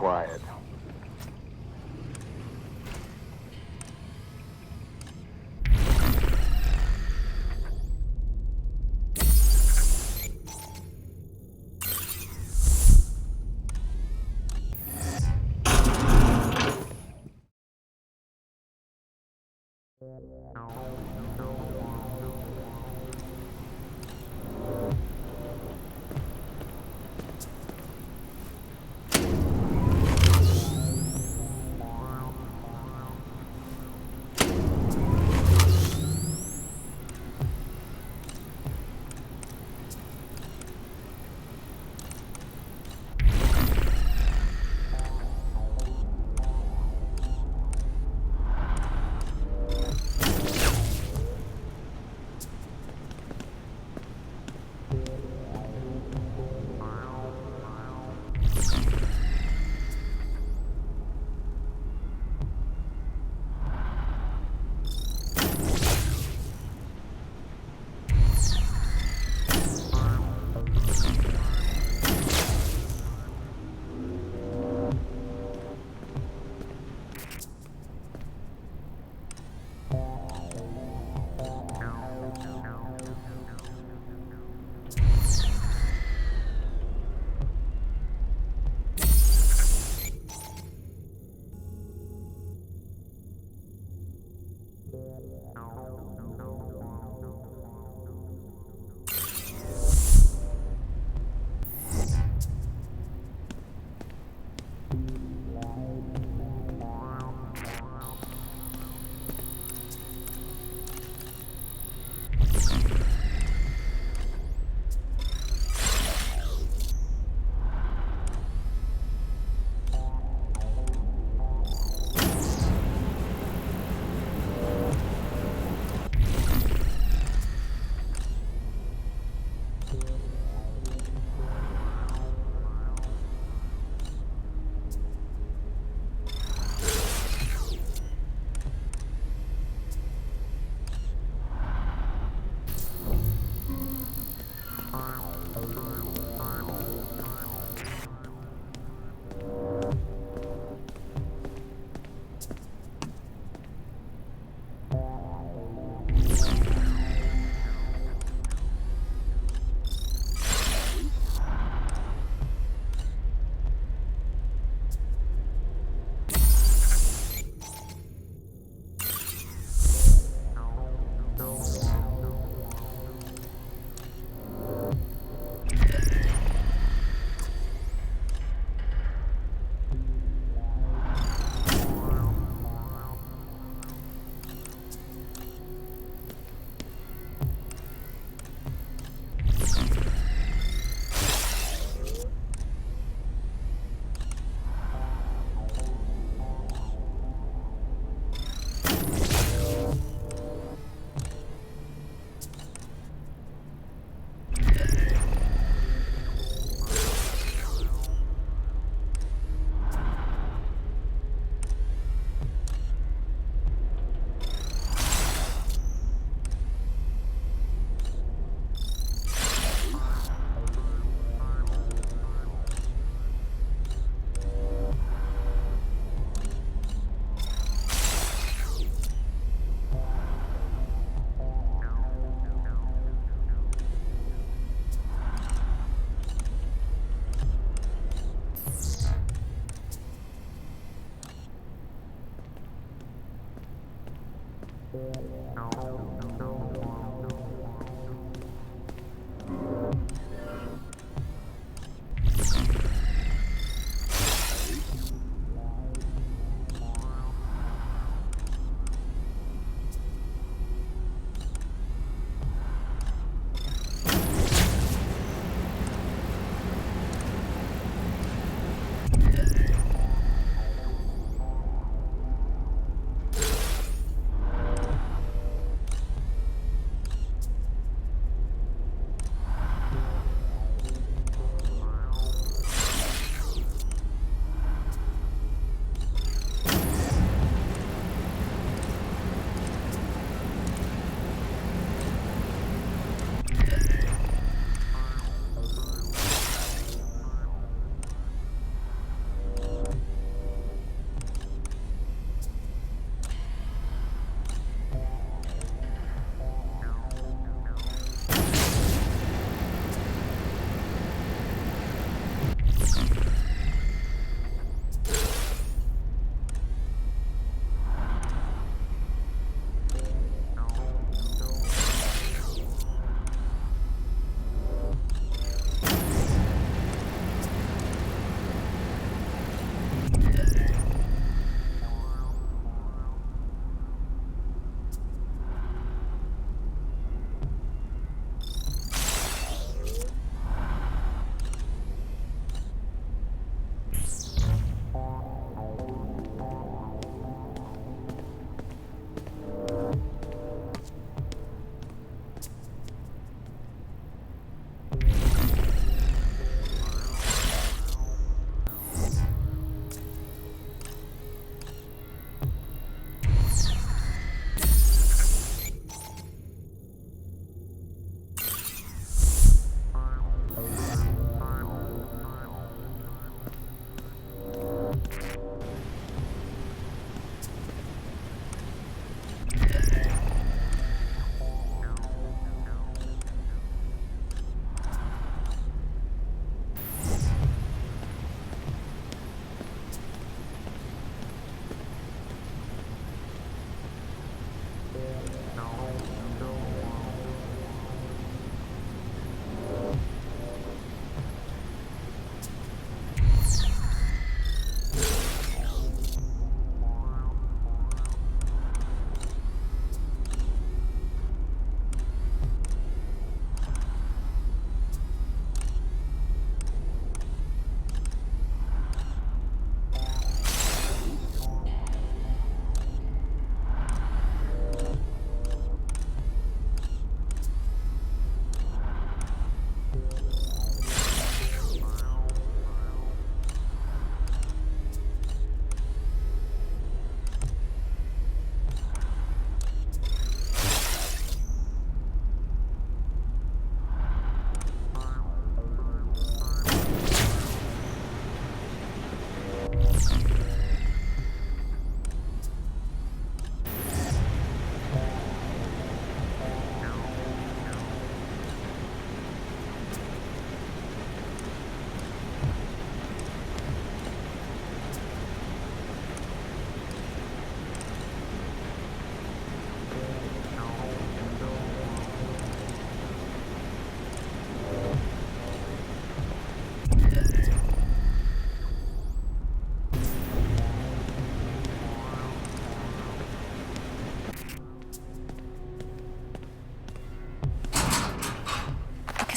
quiet.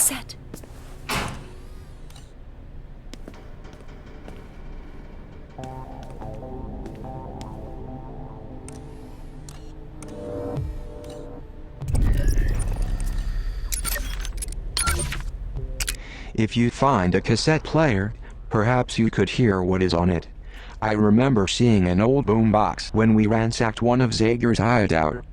cassette. If you find a cassette player, perhaps you could hear what is on it. I remember seeing an old boombox when we ransacked one of Zager's hideout.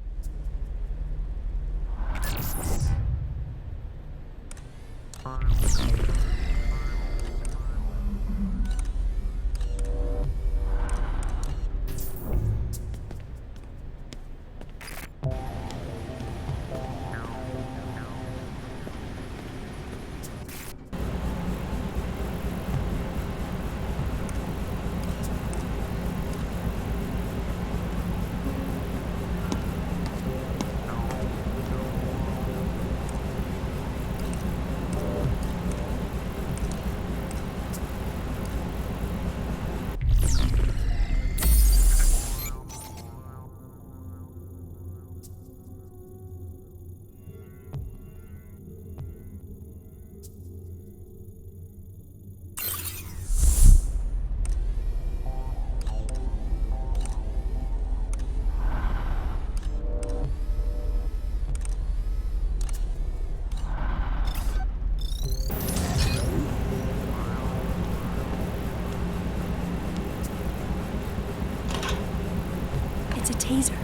It's a taser.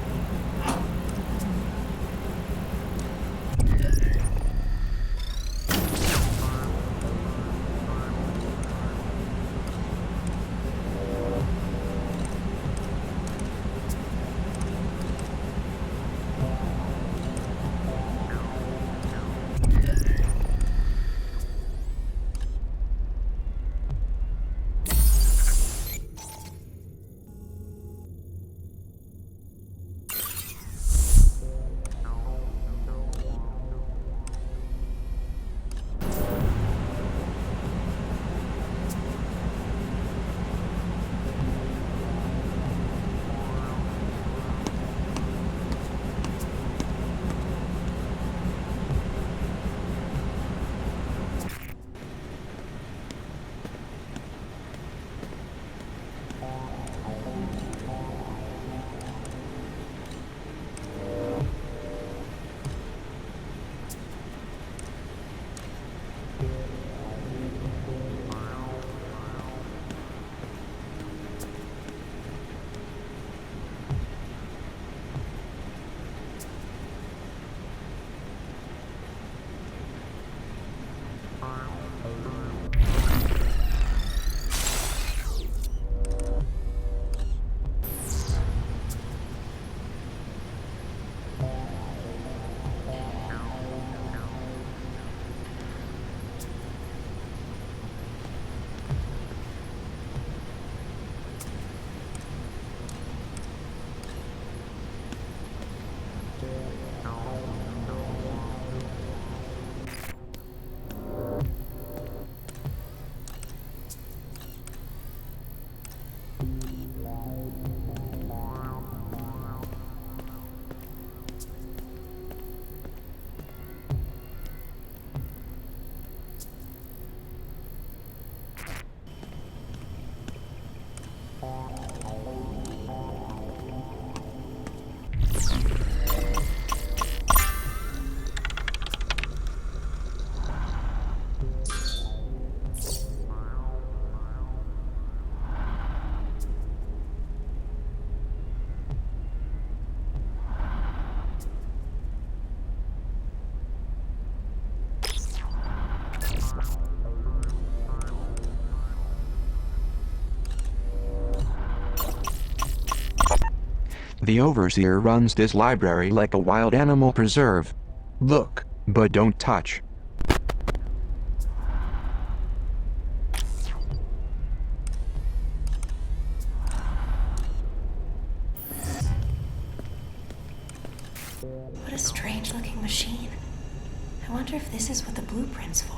The overseer runs this library like a wild animal preserve. Look, but don't touch. What a strange-looking machine. I wonder if this is what the blueprint's for.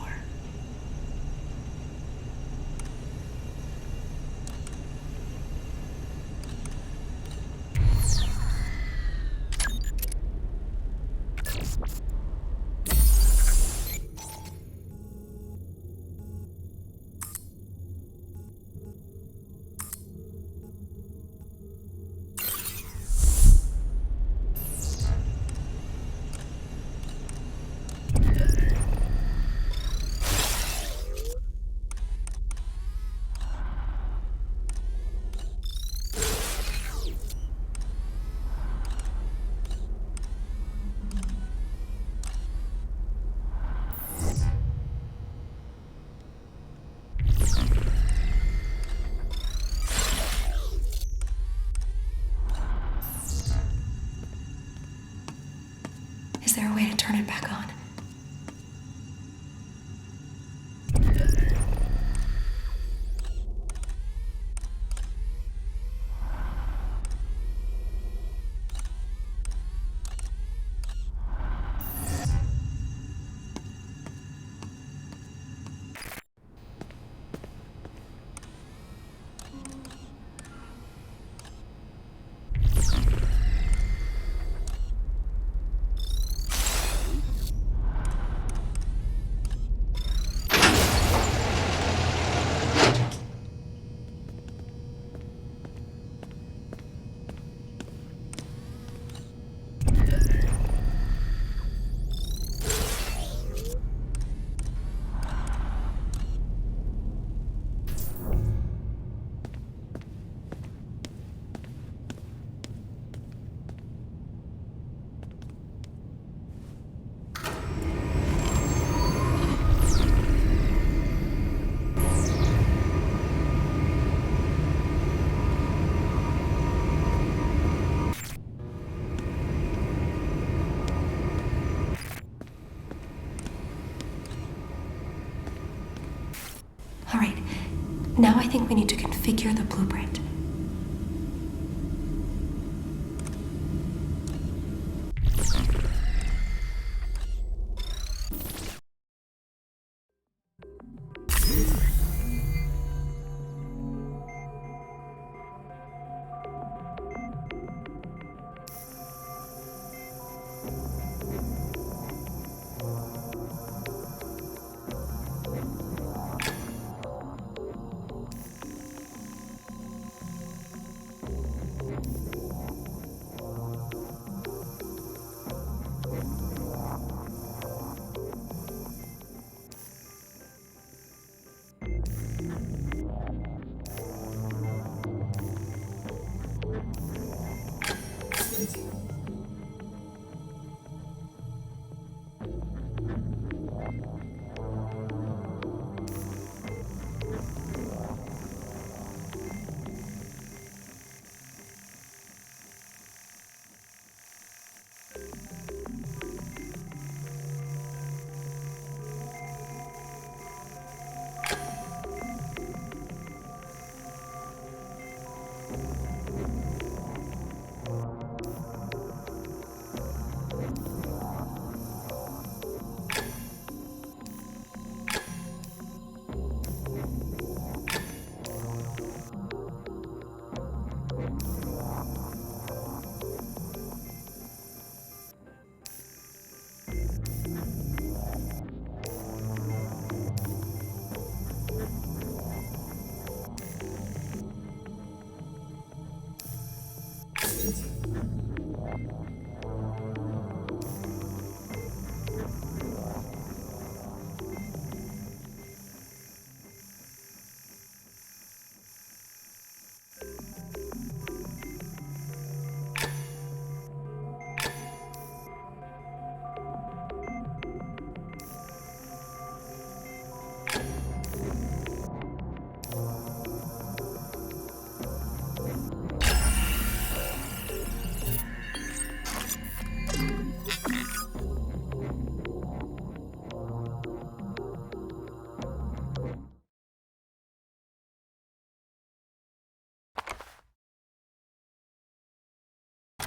All right, now I think we need to configure the blueprint.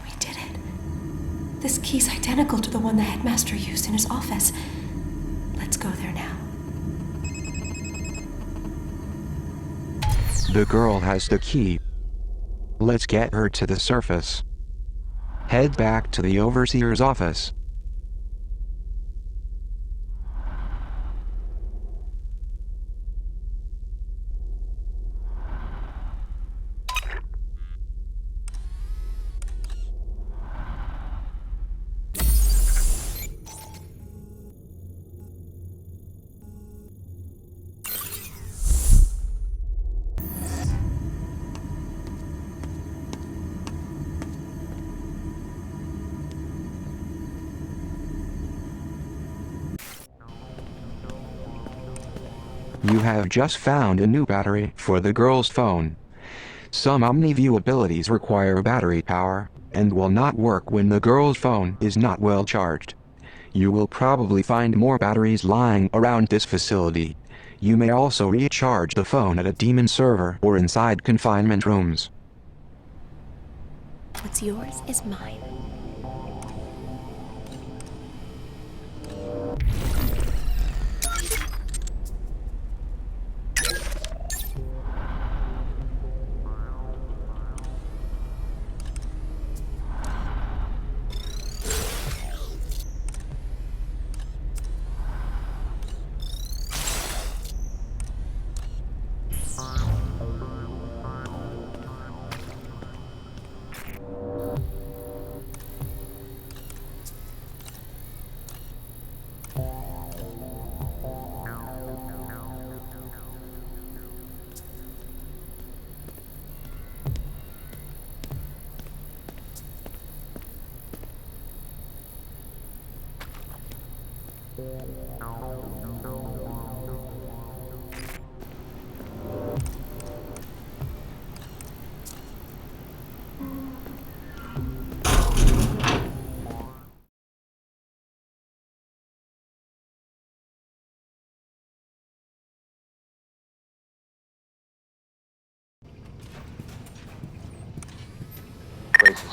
We did it. This key's identical to the one the headmaster used in his office. Let's go there now. The girl has the key. Let's get her to the surface. Head back to the overseer's office. You have just found a new battery for the girl's phone. Some OmniView abilities require battery power, and will not work when the girl's phone is not well charged. You will probably find more batteries lying around this facility. You may also recharge the phone at a demon server or inside confinement rooms. What's yours is mine.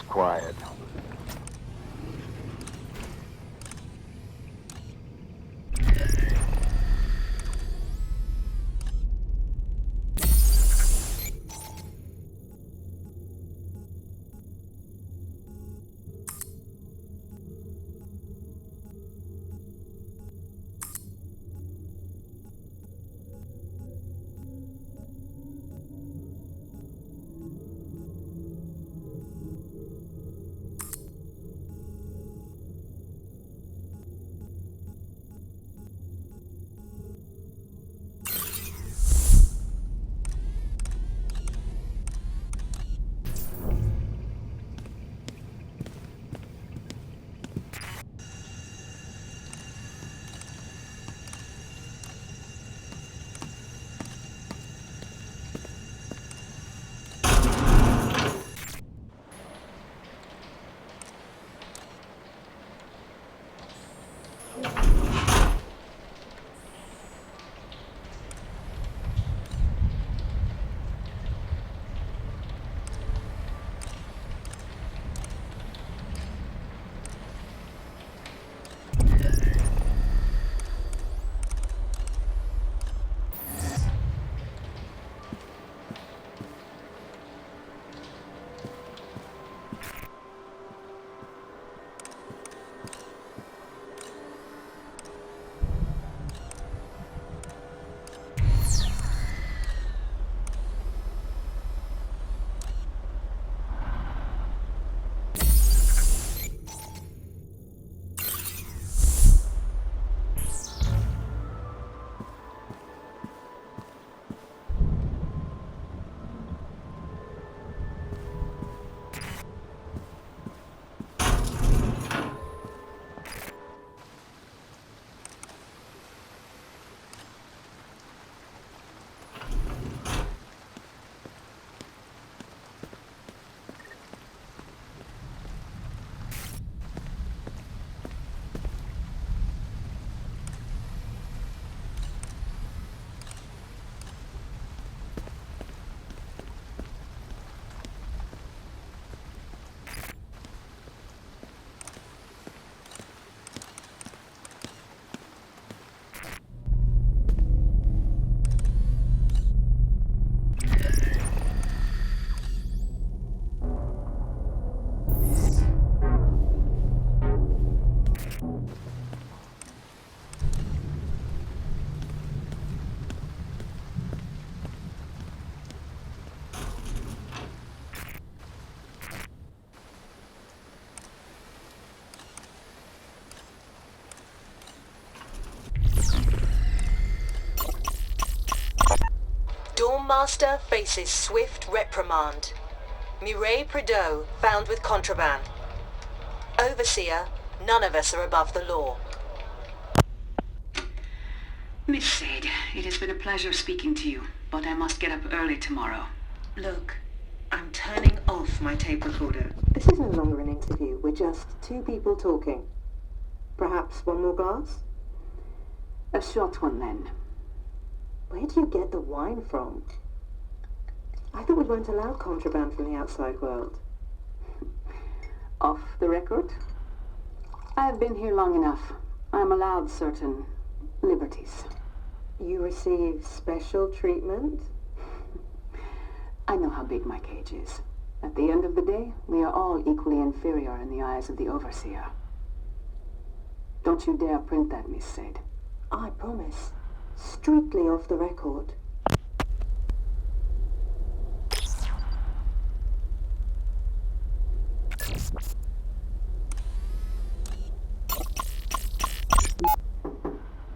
quiet. Master faces swift reprimand. Mireille Prideaux found with contraband. Overseer, none of us are above the law. Miss Sade, it has been a pleasure speaking to you, but I must get up early tomorrow. Look, I'm turning off my tape recorder. This is no longer an interview. We're just two people talking. Perhaps one more glass? A short one then. Where do you get the wine from? I thought we weren't allowed contraband from the outside world. Off the record? I've been here long enough. I'm allowed certain liberties. You receive special treatment? I know how big my cage is. At the end of the day, we are all equally inferior in the eyes of the Overseer. Don't you dare print that, Miss Sade. I promise. Strictly off the record.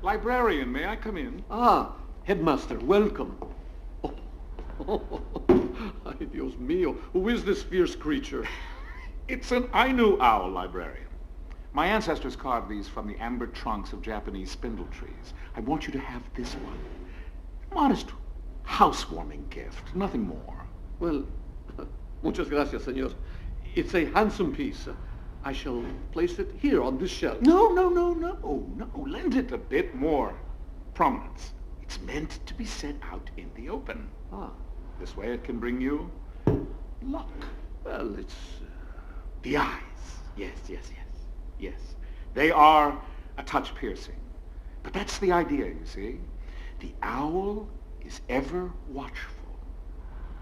Librarian, may I come in? Ah, Headmaster, welcome. Ay, Dios mío, who is this fierce creature? It's an Ainu owl, librarian. My ancestors carved these from the amber trunks of Japanese spindle trees. I want you to have this one. Modest housewarming gift, nothing more. Well, muchas gracias, señor. It's a handsome piece. I shall place it here on this shelf. No. Lend it a bit more prominence. It's meant to be set out in the open. Ah, This way it can bring you luck. well, it's The eyes. Yes, yes, yes. Yes. They are a touch piercing. But that's the idea, you see. The owl is ever watchful.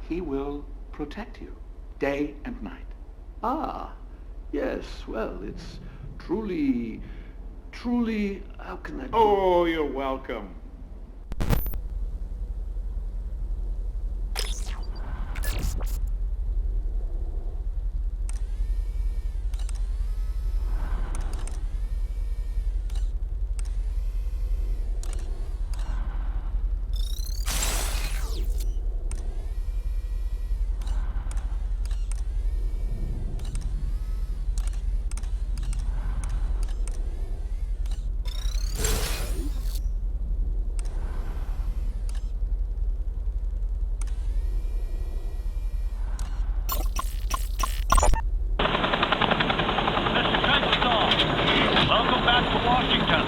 He will protect you day and night. Ah, yes, well, it's truly, how can I put it? Oh, you're welcome. Welcome back to Washington.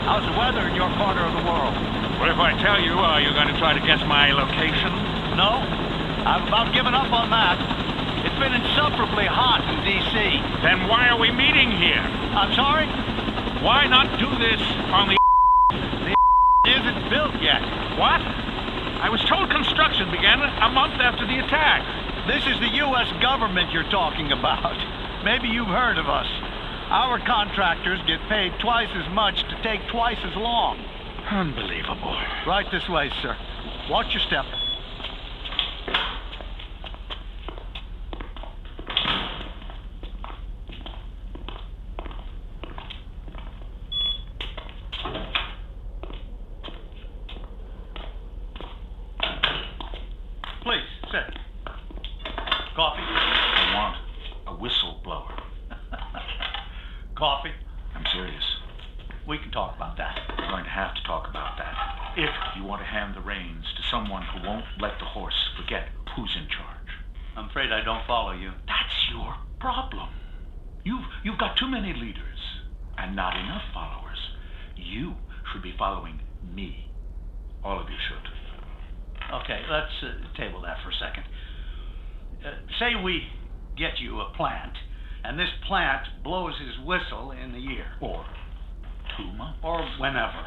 How's the weather in your corner of the world? What if I tell you, are you going to try to guess my location? No? I've about given up on that. It's been insufferably hot in D.C. Then why are we meeting here? I'm sorry? Why not do this on the The isn't built yet. what? I was told construction began a month after the attack. This is the U.S. government you're talking about. Maybe you've heard of us. Our contractors get paid twice as much to take twice as long. Unbelievable. Right this way, sir. Watch your step. Please, sit. Coffee? I want a whistleblower. Coffee? I'm serious. We can talk about that. We're going to have to talk about that. If you want to hand the reins to someone who won't let the horse forget who's in charge. I'm afraid I don't follow you. That's your problem. You've got too many leaders and not enough followers. You should be following me. All of you should. Okay, let's table that for a second. Say we get you a plant, and this plant blows his whistle in a year. Or 2 months. Or whenever.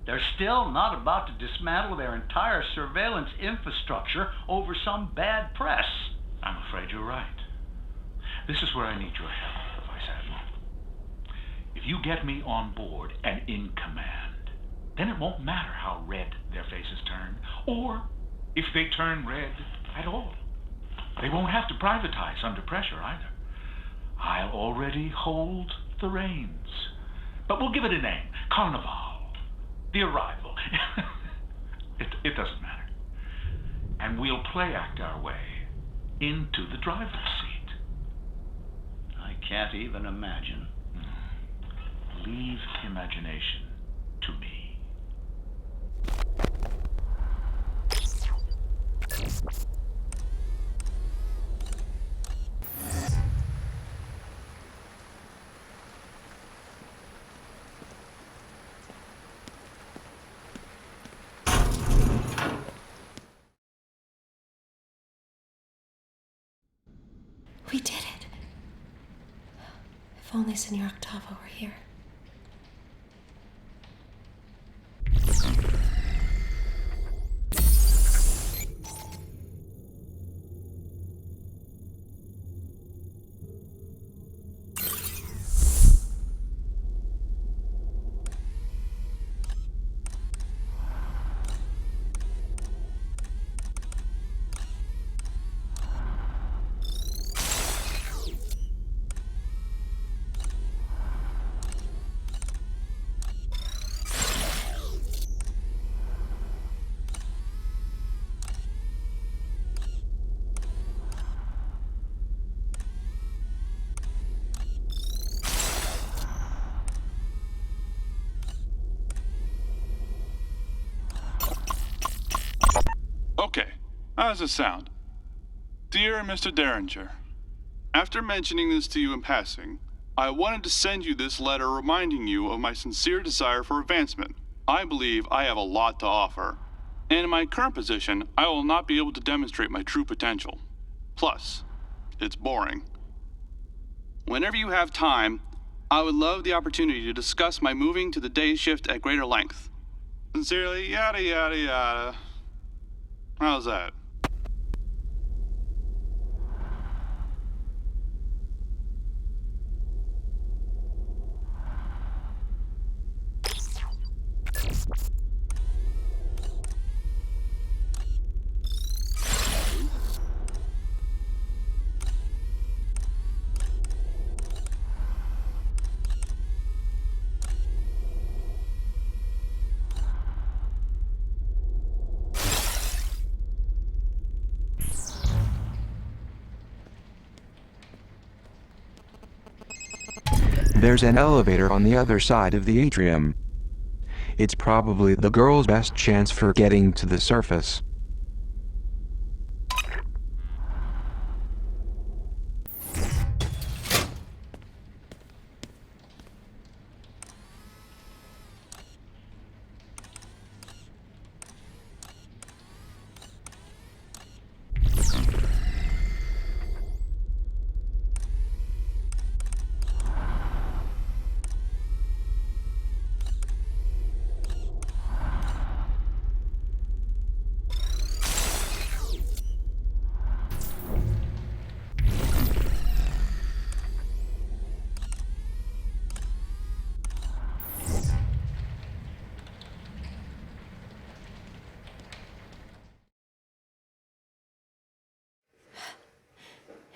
They're still not about to dismantle their entire surveillance infrastructure over some bad press. I'm afraid you're right. This is where I need your help, Vice Admiral. If you get me on board and in command, then it won't matter how red their faces turn, or if they turn red at all. They won't have to privatize under pressure either. I'll already hold the reins. But we'll give it a name. Carnival. The Arrival. It doesn't matter. And we'll play act our way into the driver's seat. I can't even imagine. Leave imagination to me. We did it. If only Senor Octavo were here. Okay, how does it sound? Dear Mr. Derringer, after mentioning this to you in passing, I wanted to send you this letter reminding you of my sincere desire for advancement. I believe I have a lot to offer, and in my current position, I will not be able to demonstrate my true potential. Plus, it's boring. whenever you have time, I would love the opportunity to discuss my moving to the day shift at greater length. Sincerely, yada yada yada. How's that? There's an elevator on the other side of the atrium. It's probably the girl's best chance for getting to the surface.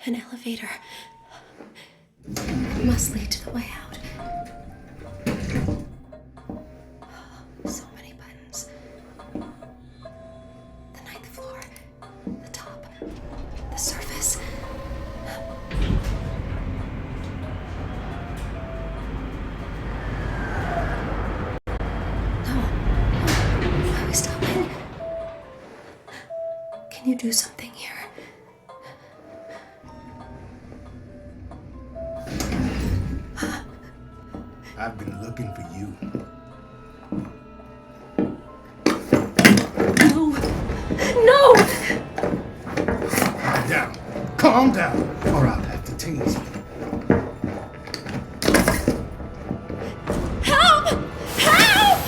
An elevator. It must lead to the way out. So many buttons. The ninth floor. The top. The surface. No. Why are we stopping? Can you do something here? I've been looking for you. No! No! Calm down. Calm down, or I'll have to tase you. Help! Help!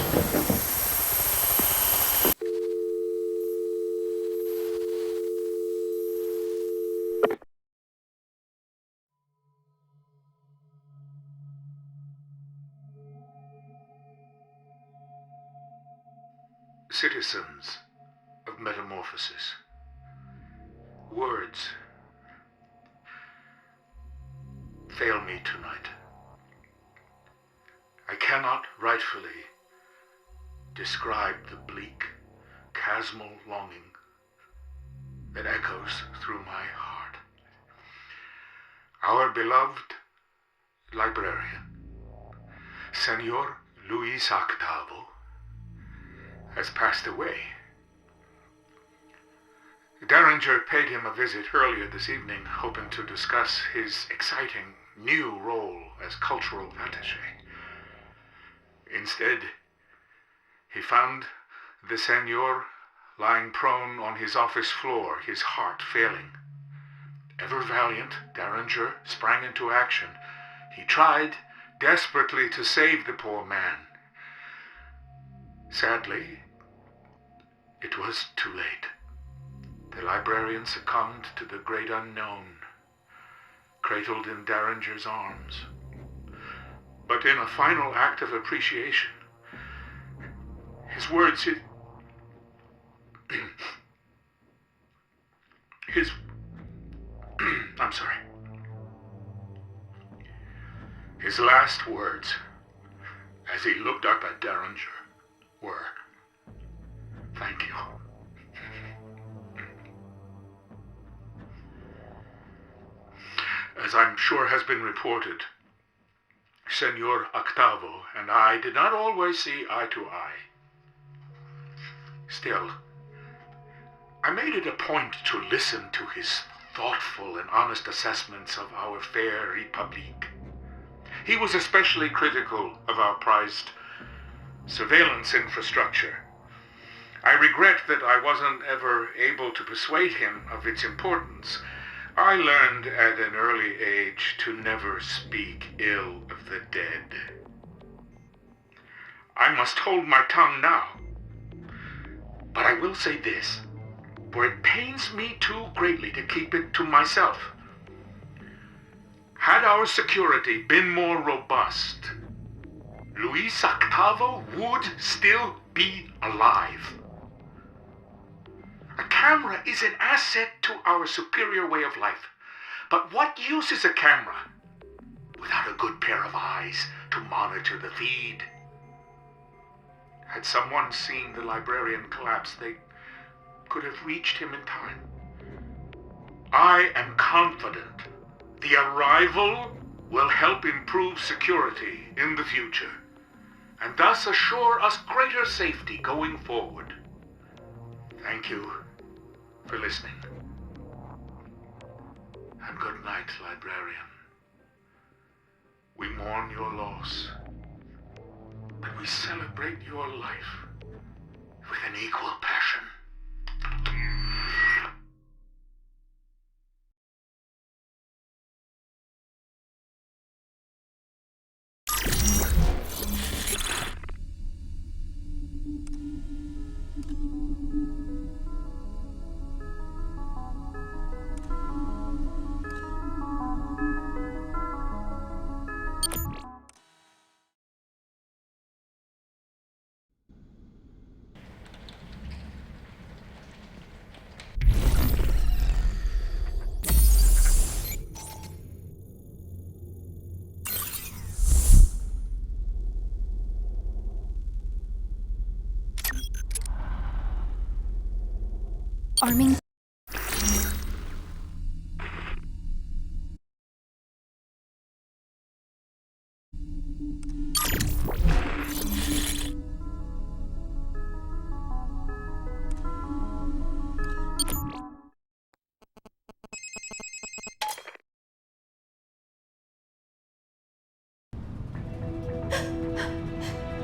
Citizens of Metamorphosis. Words fail me tonight. I cannot rightfully describe the bleak, chasmal longing that echoes through my heart. Our beloved librarian, Senor Luis Octavo, has passed away. Derringer paid him a visit earlier this evening, hoping to discuss his exciting new role as cultural attaché. Instead, he found the Senor lying prone on his office floor, his heart failing. Ever valiant, Derringer sprang into action. He tried desperately to save the poor man. Sadly, it was too late. The librarian succumbed to the great unknown, cradled in Derringer's arms. But in a final act of appreciation, his words, I'm sorry. His last words, as he looked up at Derringer, were, "Thank you." As I'm sure has been reported, Senor Octavo and I did not always see eye to eye. Still, I made it a point to listen to his thoughtful and honest assessments of our fair République. He was especially critical of our prized surveillance infrastructure. I regret that I wasn't ever able to persuade him of its importance, I learned at an early age to never speak ill of the dead. I must hold my tongue now. But I will say this, for it pains me too greatly to keep it to myself. Had our security been more robust, Luis Octavo would still be alive. A camera is an asset to our superior way of life. But what use is a camera without a good pair of eyes to monitor the feed? Had someone seen the librarian collapse, they could have reached him in time. I am confident the arrival will help improve security in the future, and thus assure us greater safety going forward. Thank you for listening. And good night, librarian. We mourn your loss, but we celebrate your life with an equal passion. Arming.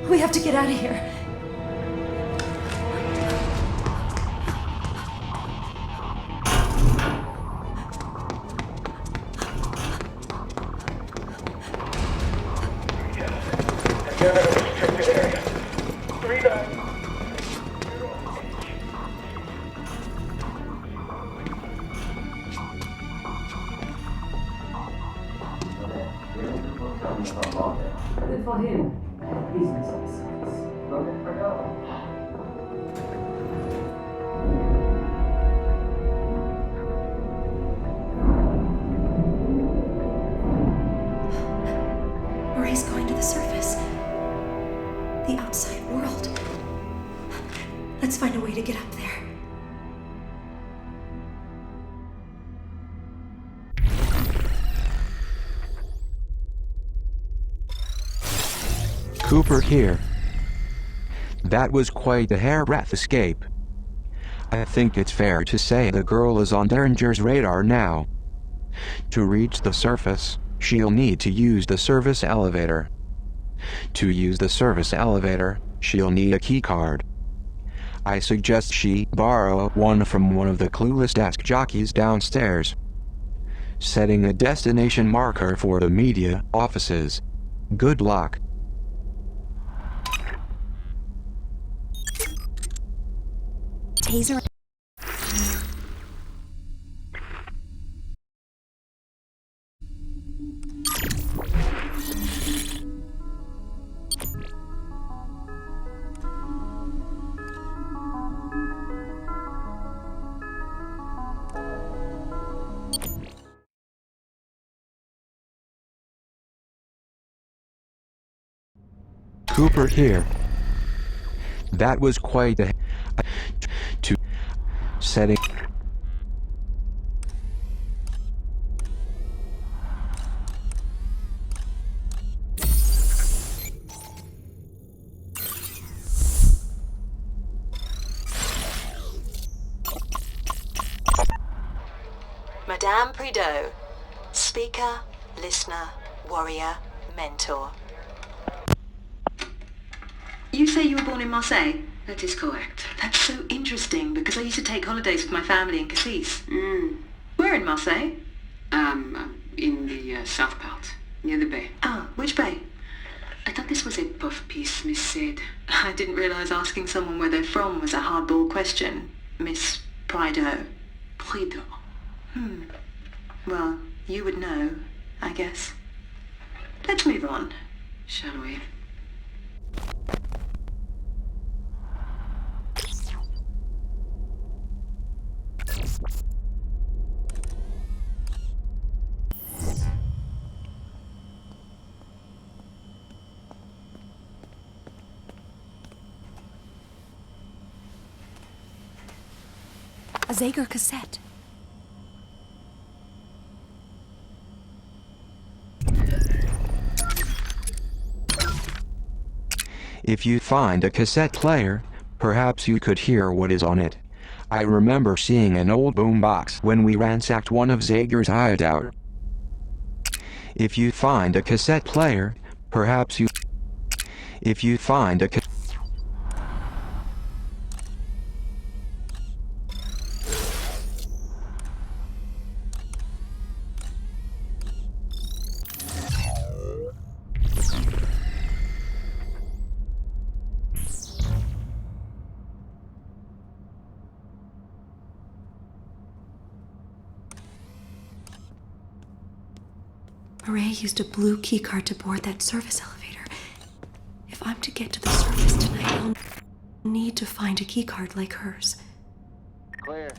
We have to get out of here. Good for him. Business is voted for go. Marie's going to the surface. The outside world. Let's find a way to get up there. Cooper here. That was quite a hairbreadth escape. I think it's fair to say the girl is on Derringer's radar now. To reach the surface, she'll need to use the service elevator. To use the service elevator, she'll need a keycard. I suggest she borrow one from one of the clueless desk jockeys downstairs. Setting a destination marker for the media offices. Good luck. Taser. Cooper here. That was quite a to setting. Madame Prideaux, speaker, listener, warrior, mentor. You say you were born in Marseille? That is correct. That's so interesting because I used to take holidays with my family in Cassis. Where Where in Marseille? In the south part, near the bay. Ah, which bay? I thought this was a puff piece, Miss Said. I didn't realise asking someone where they're from was a hardball question, Miss Prideaux. Prideaux. Well, you would know, I guess. Let's move on. Shall we? A Zager cassette. If you find a cassette player, perhaps you could hear what is on it. I remember seeing an old boombox when we ransacked one of Zager's hideout. If you find a cassette player, perhaps you... If you find a Marais used a blue keycard to board that service elevator. If I'm to get to the surface tonight, I'll need to find a keycard like hers. Clear.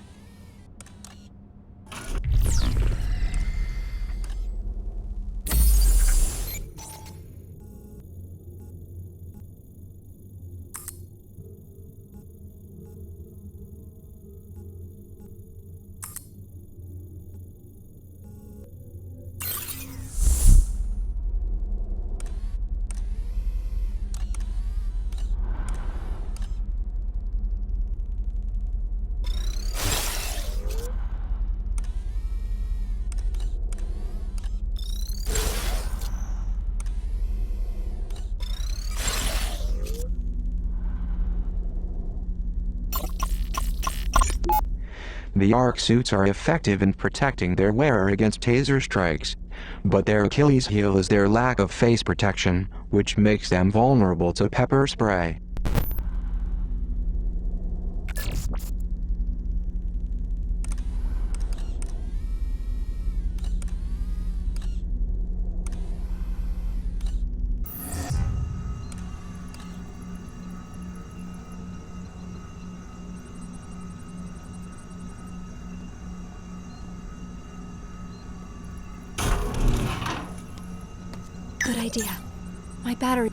The arc suits are effective in protecting their wearer against taser strikes, but their Achilles heel is their lack of face protection, which makes them vulnerable to pepper spray. Good idea. My battery...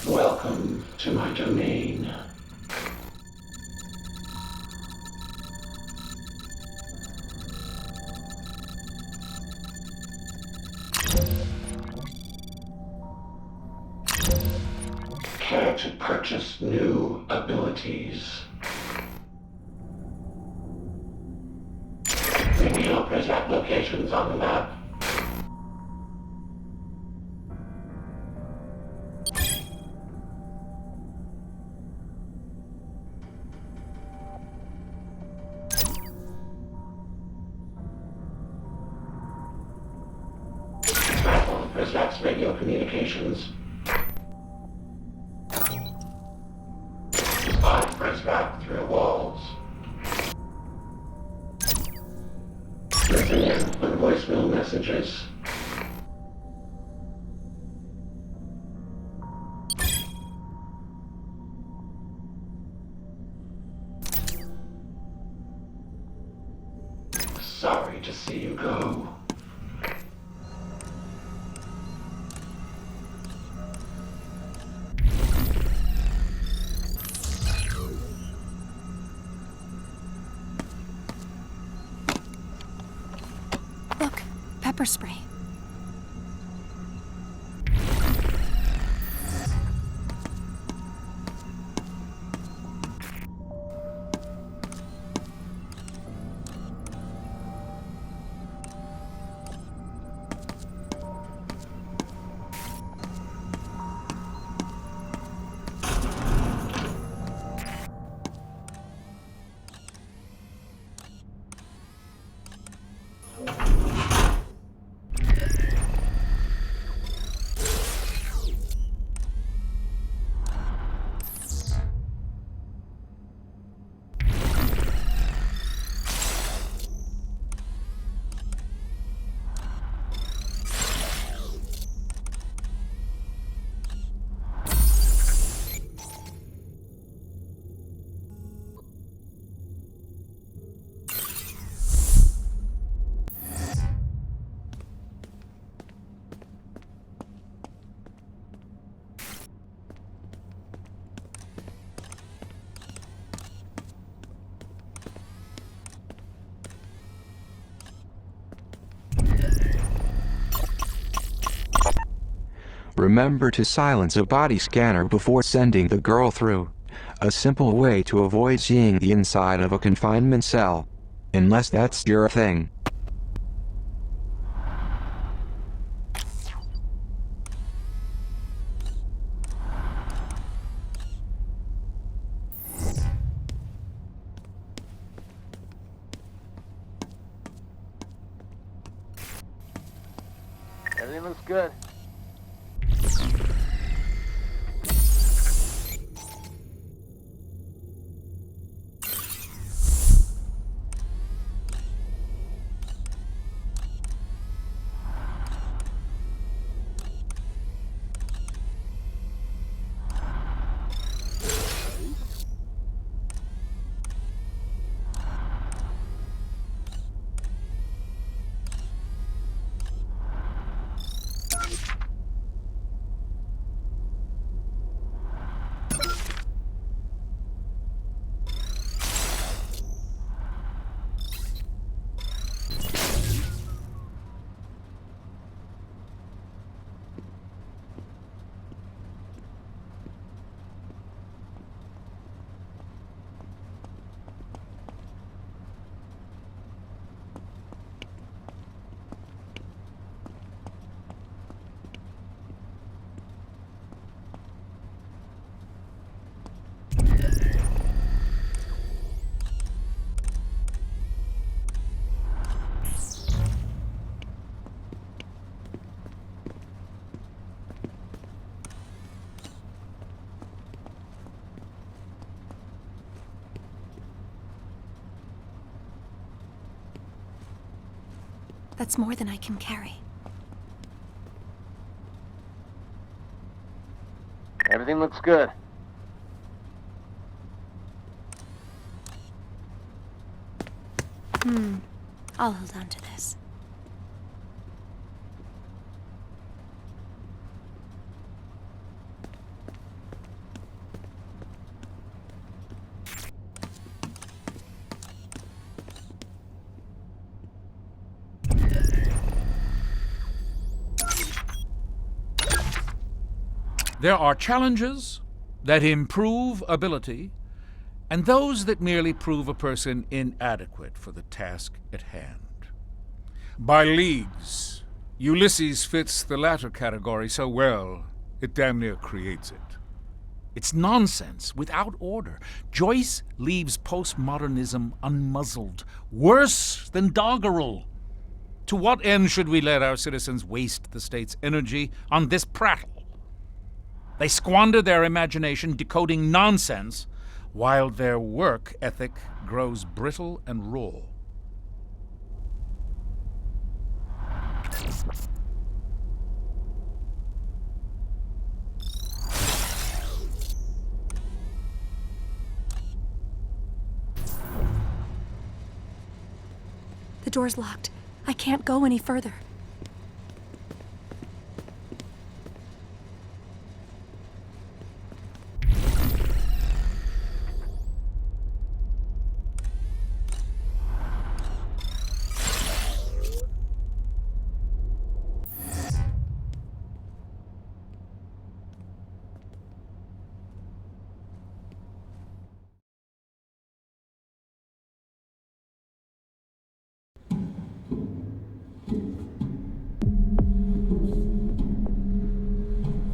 Welcome to my domain. Care to purchase new abilities? Maybe you'll present locations on the map. Smartphone presents radio communications. Spot press back through walls. Listen in on voicemail messages. Sorry to see you go. Look, pepper spray. Remember to silence a body scanner before sending the girl through. A simple way to avoid seeing the inside of a confinement cell. Unless that's your thing. Everything looks good. That's more than I can carry. Everything looks good. I'll hold on to this. There are challenges that improve ability, and those that merely prove a person inadequate for the task at hand. By leagues, Ulysses fits the latter category so well, it damn near creates it. It's nonsense without order. Joyce leaves postmodernism unmuzzled, worse than doggerel. To what end should we let our citizens waste the state's energy on this prattle? They squander their imagination decoding nonsense, while their work ethic grows brittle and raw. The door's locked. I can't go any further.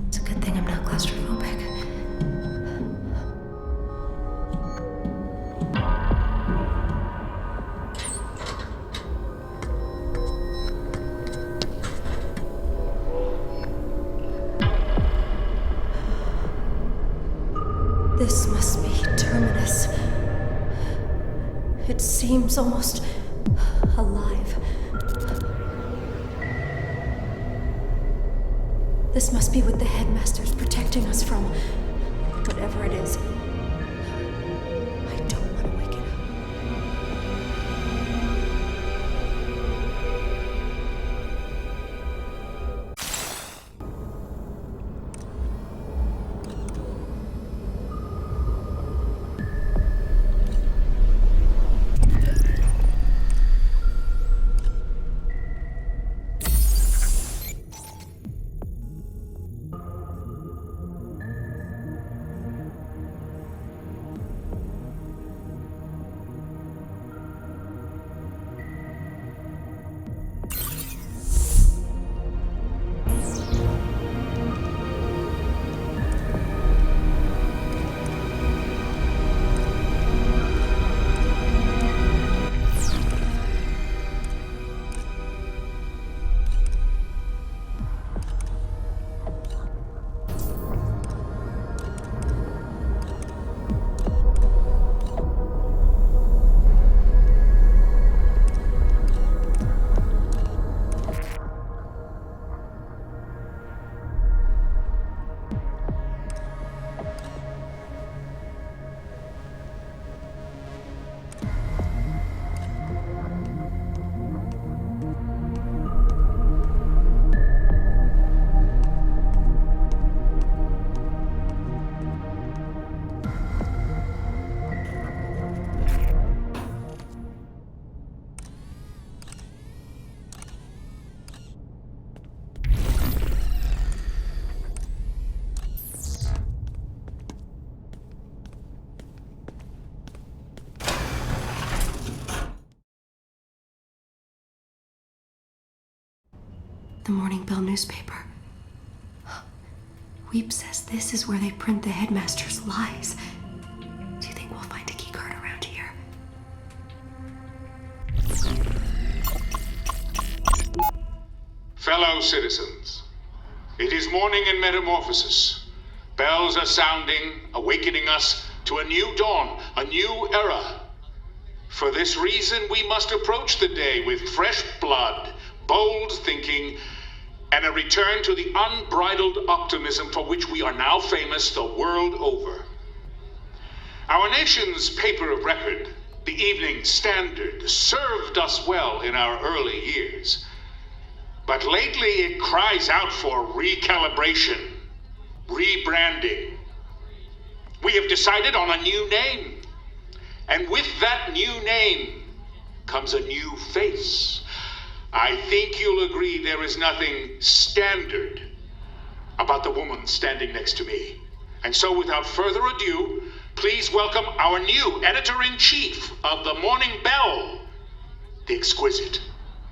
It's a good thing I'm not claustrophobic. This must be Terminus. It seems almost alive. This must be what the headmaster's protecting us from. Whatever it is. I don't want to wake it up. The Morning Bell newspaper. Weep says this is where they print the headmaster's lies. Do you think we'll find a keycard around here? Fellow citizens, it is morning in Metamorphosis. Bells are sounding, awakening us to a new dawn, a new era. For this reason, we must approach the day with fresh blood, bold thinking, and a return to the unbridled optimism for which we are now famous the world over. Our nation's paper of record, the Evening Standard, served us well in our early years. But lately it cries out for recalibration, rebranding. We have decided on a new name. And with that new name comes a new face. I think you'll agree there is nothing standard about the woman standing next to me. And so without further ado, please welcome our new editor-in-chief of the Morning Bell, the exquisite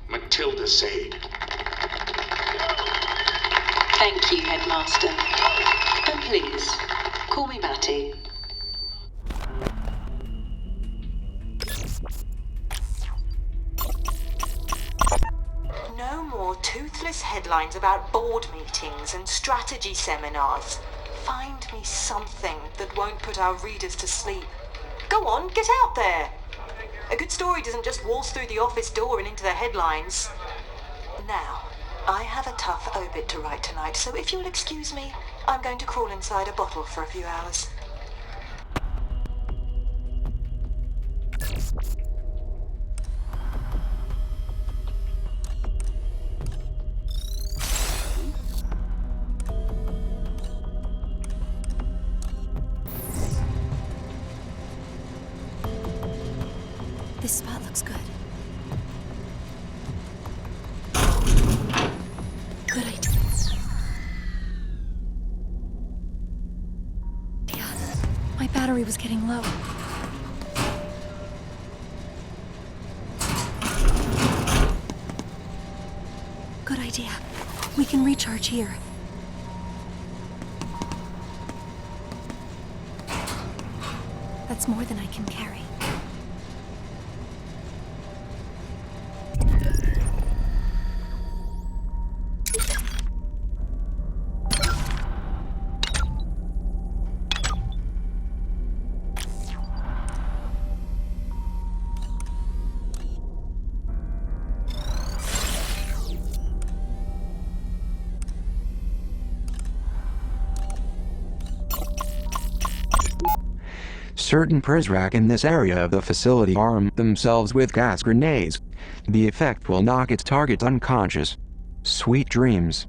Matilda Sade. Thank you, Headmaster. And please, call me Matty. No more toothless headlines about board meetings and strategy seminars. Find me something that won't put our readers to sleep. Go on, get out there. A good story doesn't just waltz through the office door and into the headlines. Now, I have a tough obit to write tonight, so if you'll excuse me, I'm going to crawl inside a bottle for a few hours. This spot looks good. Good idea. Yeah, my battery was getting low. Good idea. We can recharge here. That's more than I can carry. Certain Prizrak in this area of the facility arm themselves with gas grenades. The effect will knock its target unconscious. Sweet dreams.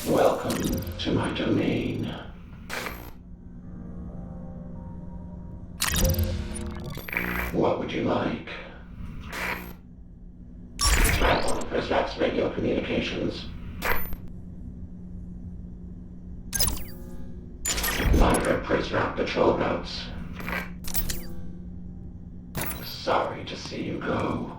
Welcome to my domain. What would you like? Strap on Prizrak's radio communications. Monitor Prizrak patrol routes. Sorry to see you go.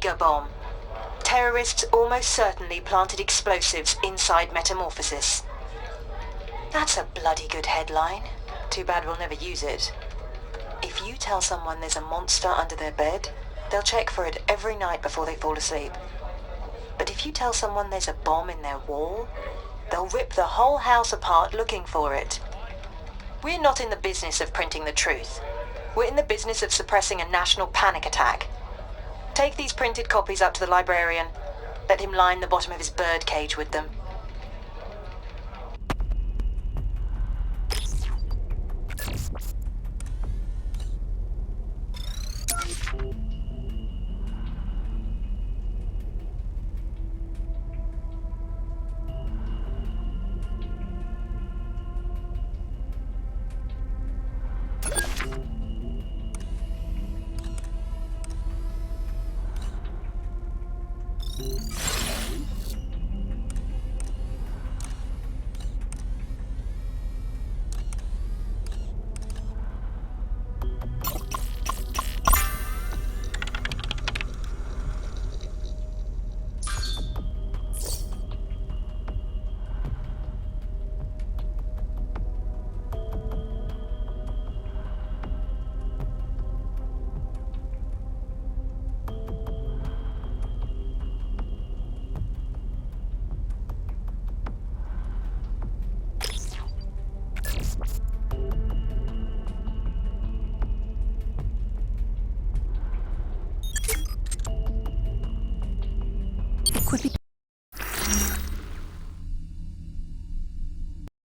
Omega bomb. Terrorists almost certainly planted explosives inside Metamorphosis. That's a bloody good headline. Too bad we'll never use it. If you tell someone there's a monster under their bed, they'll check for it every night before they fall asleep. But if you tell someone there's a bomb in their wall, they'll rip the whole house apart looking for it. We're not in the business of printing the truth. We're in the business of suppressing a national panic attack. Take these printed copies up to the librarian. Let him line the bottom of his birdcage with them.